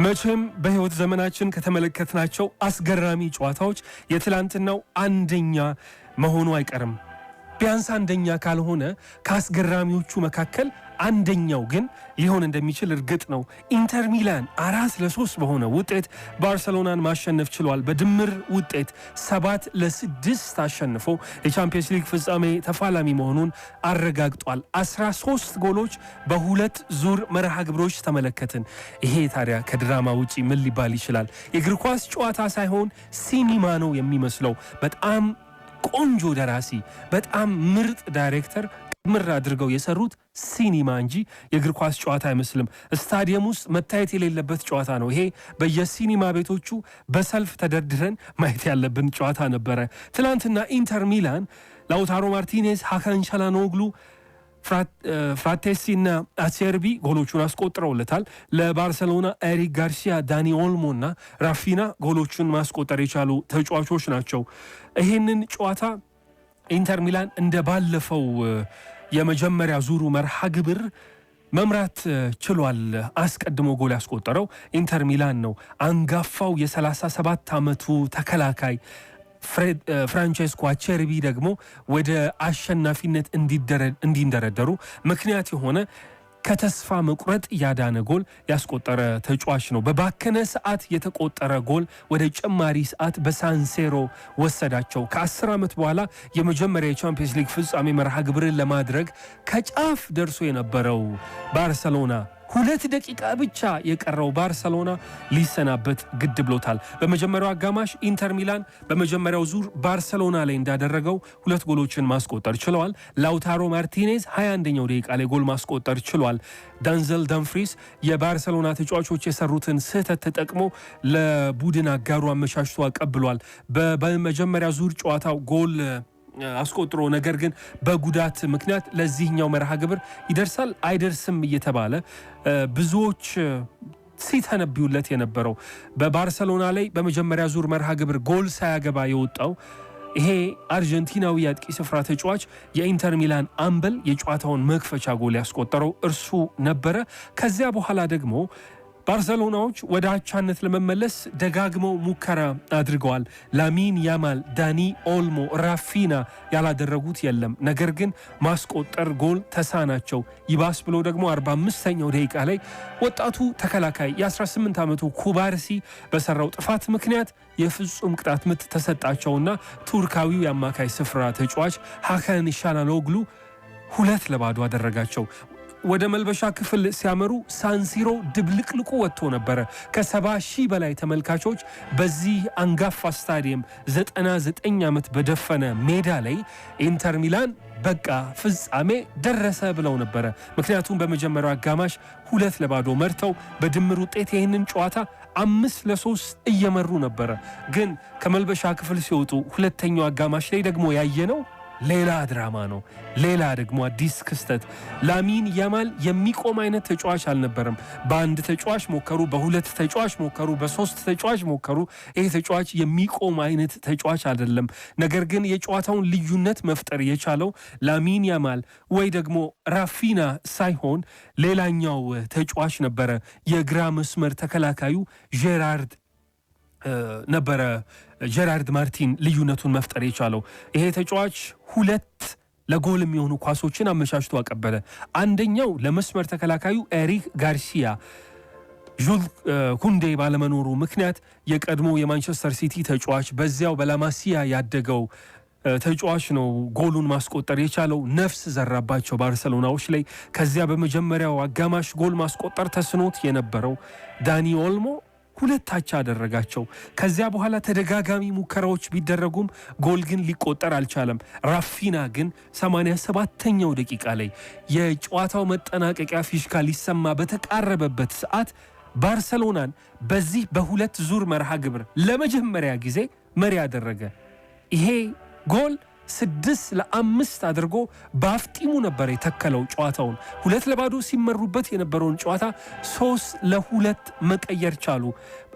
መቼም በህይወት ዘመናችን ከተመለከትናቸው አስገራሚ ጨዋታዎች የትላንትናው አንደኛ መሆኑ አይቀርም። ቢያንስ አንደኛ ካልሆነ ከአስገራሚዎቹ መካከል አንደኛው ግን ሊሆን እንደሚችል እርግጥ ነው። ኢንተር ሚላን 4-3 በሆነ ውጤት ባርሰሎናን ማሸነፍ ችሏል። በድምር ውጤት 7-6 አሸንፎ የቻምፒየንስ ሊግ ፍጻሜ ተፋላሚ መሆኑን አረጋግጧል። 13 ጎሎች በሁለት ዙር መርሃ ግብሮች ተመለከትን። ይሄ ታዲያ ከድራማ ውጪ ምን ሊባል ይችላል? የእግር ኳስ ጨዋታ ሳይሆን ሲኒማ ነው የሚመስለው። በጣም ቆንጆ ደራሲ፣ በጣም ምርጥ ዳይሬክተር ምር አድርገው የሰሩት ሲኒማ እንጂ የእግር ኳስ ጨዋታ አይመስልም። ስታዲየም ውስጥ መታየት የሌለበት ጨዋታ ነው ይሄ። በየሲኒማ ቤቶቹ በሰልፍ ተደርድረን ማየት ያለብን ጨዋታ ነበረ። ትናንትና ኢንተር ሚላን ላውታሮ ማርቲኔዝ፣ ሃካን ቻላኖግሉ፣ ፍራቴሲ እና አሴርቢ ጎሎቹን አስቆጥረውለታል። ለባርሰሎና ኤሪክ ጋርሲያ፣ ዳኒ ኦልሞ እና ራፊና ጎሎቹን ማስቆጠር የቻሉ ተጫዋቾች ናቸው። ይህንን ጨዋታ ኢንተር ሚላን እንደ ባለፈው የመጀመሪያ ዙሩ መርሃ ግብር መምራት ችሏል። አስቀድሞ ጎል ያስቆጠረው ኢንተር ሚላን ነው። አንጋፋው የ37 ዓመቱ ተከላካይ ፍራንቼስኮ አቼርቢ ደግሞ ወደ አሸናፊነት እንዲንደረደሩ ምክንያት የሆነ ከተስፋ መቁረጥ ያዳነ ጎል ያስቆጠረ ተጫዋች ነው። በባከነ ሰዓት የተቆጠረ ጎል ወደ ጭማሪ ሰዓት በሳንሴሮ ወሰዳቸው። ከ10 ዓመት በኋላ የመጀመሪያ የቻምፒየንስ ሊግ ፍጻሜ መርሃ ግብርን ለማድረግ ከጫፍ ደርሶ የነበረው ባርሰሎና 2 ደቂቃ ብቻ የቀረው ባርሰሎና ሊሰናበት ግድ ብሎታል። በመጀመሪያው አጋማሽ ኢንተር ሚላን በመጀመሪያው ዙር ባርሰሎና ላይ እንዳደረገው 2 ጎሎችን ማስቆጠር ችለዋል። ላውታሮ ማርቲኔዝ 21ኛው ደቂቃ ላይ ጎል ማስቆጠር ችሏል። ዳንዘል ዳምፍሪስ የባርሰሎና ተጫዋቾች የሰሩትን ስህተት ተጠቅሞ ለቡድን አጋሩ አመቻችቶ አቀብሏል። በመጀመሪያ ዙር ጨዋታው ጎል አስቆጥሮ ነገር ግን በጉዳት ምክንያት ለዚህኛው መርሃ ግብር ይደርሳል አይደርስም እየተባለ ብዙዎች ሲተነብዩለት የነበረው በባርሰሎና ላይ በመጀመሪያ ዙር መርሃ ግብር ጎል ሳያገባ የወጣው ይሄ አርጀንቲናዊ አጥቂ ስፍራ ተጫዋች የኢንተር ሚላን አምበል የጨዋታውን መክፈቻ ጎል ያስቆጠረው እርሱ ነበረ። ከዚያ በኋላ ደግሞ ባርሰሎናዎች ወደ አቻነት ለመመለስ ደጋግመው ሙከራ አድርገዋል። ላሚን ያማል፣ ዳኒ ኦልሞ፣ ራፊና ያላደረጉት የለም። ነገር ግን ማስቆጠር ጎል ተሳናቸው። ይባስ ብሎ ደግሞ 45ኛው ደቂቃ ላይ ወጣቱ ተከላካይ የ18 ዓመቱ ኩባርሲ በሰራው ጥፋት ምክንያት የፍጹም ቅጣት ምት ተሰጣቸውና ቱርካዊው የአማካይ ስፍራ ተጫዋች ሃካን ቻላኖግሉ 2-0 አደረጋቸው። ወደ መልበሻ ክፍል ሲያመሩ ሳንሲሮ ድብልቅልቁ ወጥቶ ነበረ። ከ70,000 በላይ ተመልካቾች በዚህ አንጋፋ ስታዲየም 99 ዓመት በደፈነ ሜዳ ላይ ኢንተር ሚላን በቃ ፍጻሜ ደረሰ ብለው ነበረ። ምክንያቱም በመጀመሪያው አጋማሽ 2-0 መርተው በድምር ውጤት ይህንን ጨዋታ 5-3 እየመሩ ነበረ። ግን ከመልበሻ ክፍል ሲወጡ ሁለተኛው አጋማሽ ላይ ደግሞ ያየነው ሌላ ድራማ ነው። ሌላ ደግሞ አዲስ ክስተት። ላሚን ያማል የሚቆም አይነት ተጫዋች አልነበረም። በአንድ ተጫዋች ሞከሩ፣ በሁለት ተጫዋች ሞከሩ፣ በሶስት ተጫዋች ሞከሩ። ይሄ ተጫዋች የሚቆም አይነት ተጫዋች አይደለም። ነገር ግን የጨዋታውን ልዩነት መፍጠር የቻለው ላሚን ያማል ወይ ደግሞ ራፊና ሳይሆን ሌላኛው ተጫዋች ነበረ። የግራ መስመር ተከላካዩ ጀራርድ ማርቲን ልዩነቱን መፍጠር የቻለው ይሄ ተጫዋች 2 ለጎል የሚሆኑ ኳሶችን አመቻችቶ አቀበለ። አንደኛው ለመስመር ተከላካዩ ኤሪክ ጋርሲያ ጁል ኩንዴ ባለመኖሩ ምክንያት የቀድሞ የማንቸስተር ሲቲ ተጫዋች በዚያው በላማሲያ ያደገው ተጫዋች ነው ጎሉን ማስቆጠር የቻለው። ነፍስ ዘራባቸው ባርሰሎናዎች ላይ። ከዚያ በመጀመሪያው አጋማሽ ጎል ማስቆጠር ተስኖት የነበረው ዳኒ ኦልሞ 2 አደረጋቸው። ከዚያ በኋላ ተደጋጋሚ ሙከራዎች ቢደረጉም ጎል ግን ሊቆጠር አልቻለም። ራፊና ግን 87ኛው ደቂቃ ላይ የጨዋታው መጠናቀቂያ ፊሽካ ሊሰማ በተቃረበበት ሰዓት ባርሰሎናን በዚህ በ2 ዙር መርሃ ግብር ለመጀመሪያ ጊዜ መሪ ያደረገ። ይሄ ጎል 6-5 አድርጎ በአፍጢሙ ነበር የተከለው ጨዋታውን። 2-0 ሲመሩበት የነበረውን ጨዋታ 3-2 መቀየር ቻሉ።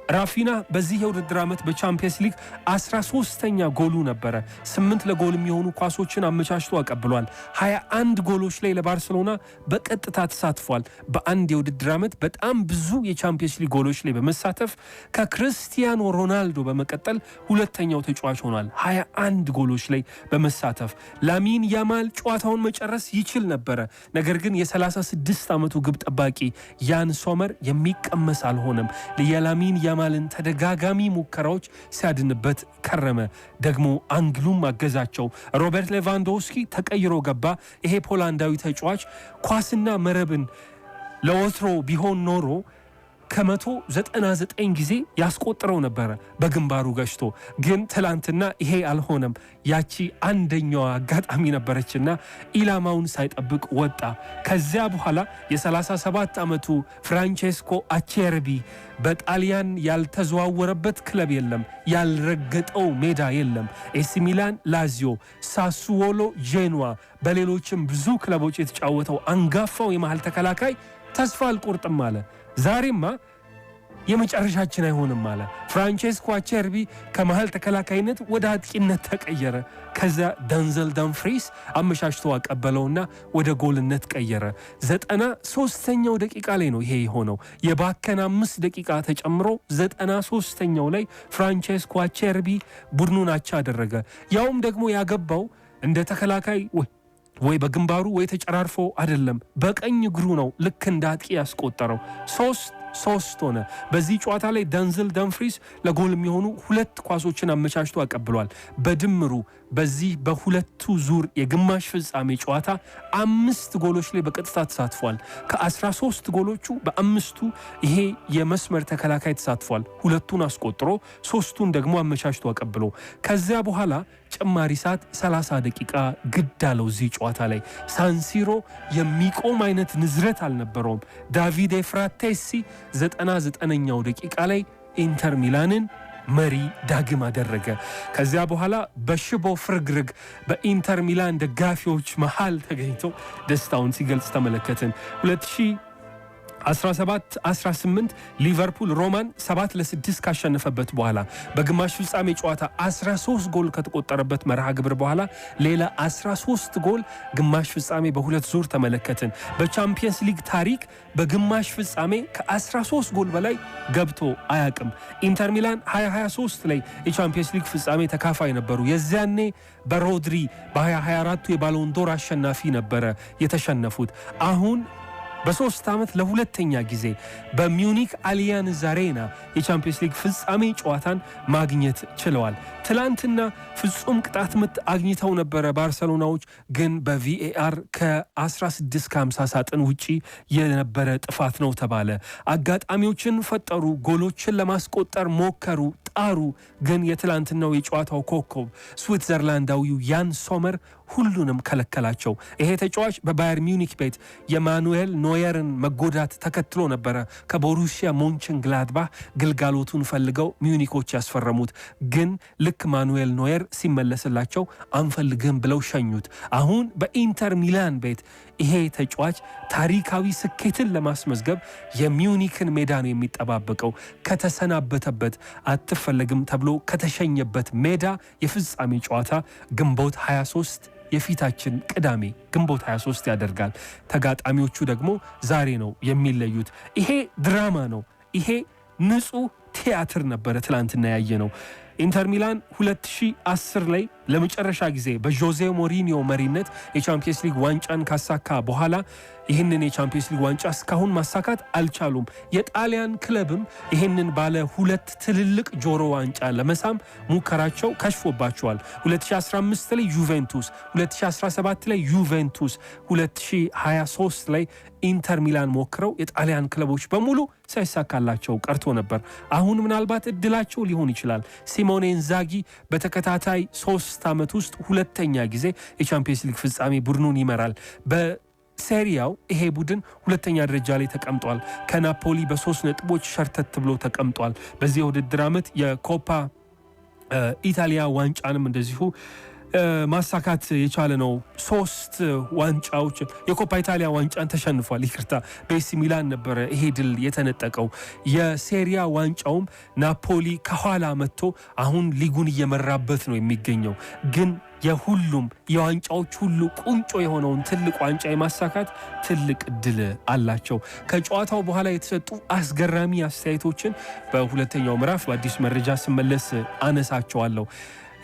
ራፊና በዚህ የውድድር ዓመት በቻምፒየንስ ሊግ 13ኛ ጎሉ ነበረ። 8 ለጎል የሚሆኑ ኳሶችን አመቻችቶ አቀብሏል። 21 ጎሎች ላይ ለባርሴሎና በቀጥታ ተሳትፏል። በአንድ የውድድር ዓመት በጣም ብዙ የቻምፒየንስ ሊግ ጎሎች ላይ በመሳተፍ ከክርስቲያኖ ሮናልዶ በመቀጠል ሁለተኛው ተጫዋች ሆኗል። 21 ጎሎች ላይ በመሳተፍ ላሚን ያማል ጨዋታውን መጨረስ ይችል ነበረ። ነገር ግን የ36 ዓመቱ ግብ ጠባቂ ያን ሶመር የሚቀመስ አልሆነም። የላሚን ያማልን ተደጋጋሚ ሙከራዎች ሲያድንበት ከረመ። ደግሞ አንግሉም አገዛቸው። ሮበርት ሌቫንዶውስኪ ተቀይሮ ገባ። ይሄ ፖላንዳዊ ተጫዋች ኳስና መረብን ለወትሮ ቢሆን ኖሮ ከ199 ጊዜ ያስቆጥረው ነበረ በግንባሩ ገጭቶ። ግን ትላንትና ይሄ አልሆነም። ያቺ አንደኛዋ አጋጣሚ ነበረችና ኢላማውን ሳይጠብቅ ወጣ። ከዚያ በኋላ የ37 ዓመቱ ፍራንቼስኮ አቼርቢ በጣሊያን ያልተዘዋወረበት ክለብ የለም፣ ያልረገጠው ሜዳ የለም። ኤሲ ሚላን፣ ላዚዮ፣ ሳሱዎሎ፣ ጄኑዋ በሌሎችም ብዙ ክለቦች የተጫወተው አንጋፋው የመሃል ተከላካይ ተስፋ አልቆርጥም አለ። ዛሬማ የመጨረሻችን አይሆንም አለ። ፍራንቼስኮ አቼርቢ ከመሃል ተከላካይነት ወደ አጥቂነት ተቀየረ። ከዛ ደንዘል ደምፍሪስ አመሻሽቶ አቀበለውና ወደ ጎልነት ቀየረ። 93ኛው ደቂቃ ላይ ነው ይሄ የሆነው። የባከነ 5 ደቂቃ ተጨምሮ 93ኛው ላይ ፍራንቼስኮ አቼርቢ ቡድኑን አቻ አደረገ። ያውም ደግሞ ያገባው እንደ ተከላካይ ወይ በግንባሩ ወይ ተጨራርፎ አይደለም፣ በቀኝ እግሩ ነው። ልክ እንደ አጥቂ ያስቆጠረው 3 ሆነ። በዚህ ጨዋታ ላይ ደንዝል ደምፍሪስ ለጎል የሚሆኑ 2 ኳሶችን አመቻችቶ አቀብሏል። በድምሩ በዚህ በሁለቱ ዙር የግማሽ ፍጻሜ ጨዋታ 5 ጎሎች ላይ በቀጥታ ተሳትፏል። ከ13 ጎሎቹ በ5ቱ ይሄ የመስመር ተከላካይ ተሳትፏል። 2ቱን አስቆጥሮ 3ቱን ደግሞ አመቻችቶ አቀብሎ ከዚያ በኋላ ጭማሪ ሰዓት 30 ደቂቃ ግድ አለው። እዚህ ጨዋታ ላይ ሳንሲሮ የሚቆም አይነት ንዝረት አልነበረውም። ዳቪድ ፍራቴሲ 99ኛው ደቂቃ ላይ ኢንተር ሚላንን መሪ ዳግም አደረገ። ከዚያ በኋላ በሽቦ ፍርግርግ በኢንተር ሚላን ደጋፊዎች መሃል ተገኝቶ ደስታውን ሲገልጽ ተመለከትን። 2017-18 ሊቨርፑል ሮማን 7-6 ካሸነፈበት በኋላ በግማሽ ፍጻሜ ጨዋታ 13 ጎል ከተቆጠረበት መርሃ ግብር በኋላ ሌላ 13 ጎል ግማሽ ፍጻሜ በሁለት ዙር ተመለከትን። በቻምፒየንስ ሊግ ታሪክ በግማሽ ፍጻሜ ከ13 ጎል በላይ ገብቶ አያቅም። ኢንተር ሚላን 2023 ላይ የቻምፒየንስ ሊግ ፍጻሜ ተካፋይ ነበሩ። የዚያኔ በሮድሪ በ2024 የባሎንዶር አሸናፊ ነበረ የተሸነፉት። አሁን በ3 ዓመት ለሁለተኛ ጊዜ በሚዩኒክ አሊያንዝ አሬና የቻምፒየንስ ሊግ ፍጻሜ ጨዋታን ማግኘት ችለዋል። ትላንትና ፍጹም ቅጣት ምት አግኝተው ነበረ ባርሰሎናዎች፣ ግን በቪኤአር ከ16-50 ሳጥን ውጪ የነበረ ጥፋት ነው ተባለ። አጋጣሚዎችን ፈጠሩ፣ ጎሎችን ለማስቆጠር ሞከሩ፣ ጣሩ። ግን የትላንትናው የጨዋታው ኮከብ ስዊትዘርላንዳዊው ያን ሶመር ሁሉንም ከለከላቸው። ይሄ ተጫዋች በባየር ሚዩኒክ ቤት የማኑኤል ኖየርን መጎዳት ተከትሎ ነበረ ከቦሩሲያ ሞንችን ግላድባህ ግልጋሎቱን ፈልገው ሚዩኒኮች ያስፈረሙት። ግን ልክ ማኑኤል ኖየር ሲመለስላቸው አንፈልግም ብለው ሸኙት። አሁን በኢንተር ሚላን ቤት ይሄ ተጫዋች ታሪካዊ ስኬትን ለማስመዝገብ የሚዩኒክን ሜዳ ነው የሚጠባበቀው። ከተሰናበተበት አትፈለግም ተብሎ ከተሸኘበት ሜዳ የፍጻሜ ጨዋታ ግንቦት 23 የፊታችን ቅዳሜ ግንቦት 23 ያደርጋል። ተጋጣሚዎቹ ደግሞ ዛሬ ነው የሚለዩት። ይሄ ድራማ ነው። ይሄ ንጹህ ቲያትር ነበረ ትላንትና ያየ ነው። ኢንተር ሚላን 2010 ላይ ለመጨረሻ ጊዜ በጆዜ ሞሪኒዮ መሪነት የቻምፒየንስ ሊግ ዋንጫን ካሳካ በኋላ ይህንን የቻምፒየንስ ሊግ ዋንጫ እስካሁን ማሳካት አልቻሉም። የጣሊያን ክለብም ይህንን ባለ 2 ትልልቅ ጆሮ ዋንጫ ለመሳም ሙከራቸው ከሽፎባቸዋል። 2015 ላይ ዩቬንቱስ፣ 2017 ላይ ዩቬንቱስ፣ 2023 ላይ ኢንተር ሚላን ሞክረው የጣሊያን ክለቦች በሙሉ ሳይሳካላቸው ቀርቶ ነበር። አሁን ምናልባት እድላቸው ሊሆን ይችላል። ሲሞኔ ኢንዛጊ በተከታታይ 3 ዓመት ውስጥ ሁለተኛ ጊዜ የቻምፒየንስ ሊግ ፍጻሜ ቡድኑን ይመራል። በሴሪያው ይሄ ቡድን ሁለተኛ ደረጃ ላይ ተቀምጧል። ከናፖሊ በ3 ነጥቦች ሸርተት ብሎ ተቀምጧል። በዚህ የውድድር ዓመት የኮፓ ኢታሊያ ዋንጫንም እንደዚሁ ማሳካት የቻለ ነው። 3 ዋንጫዎች የኮፓ ኢታሊያ ዋንጫን ተሸንፏል። ይቅርታ በኤሲ ሚላን ነበር ይሄ ድል የተነጠቀው። የሴሪያ ዋንጫውም ናፖሊ ከኋላ መጥቶ አሁን ሊጉን እየመራበት ነው የሚገኘው። ግን የሁሉም የዋንጫዎች ሁሉ ቁንጮ የሆነውን ትልቅ ዋንጫ የማሳካት ትልቅ ድል አላቸው። ከጨዋታው በኋላ የተሰጡ አስገራሚ አስተያየቶችን በሁለተኛው ምዕራፍ በአዲስ መረጃ ስመለስ አነሳቸዋለሁ።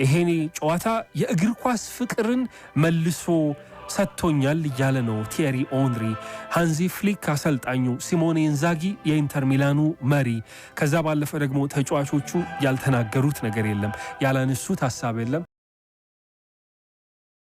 ይሄኔ ጨዋታ የእግር ኳስ ፍቅርን መልሶ ሰጥቶኛል እያለ ነው ቲየሪ ኦንሪ። ሃንዚ ፍሊክ አሰልጣኙ፣ ሲሞኔ ኢንዛጊ የኢንተር ሚላኑ መሪ። ከዛ ባለፈ ደግሞ ተጫዋቾቹ ያልተናገሩት ነገር የለም፣ ያላነሱት ሀሳብ የለም።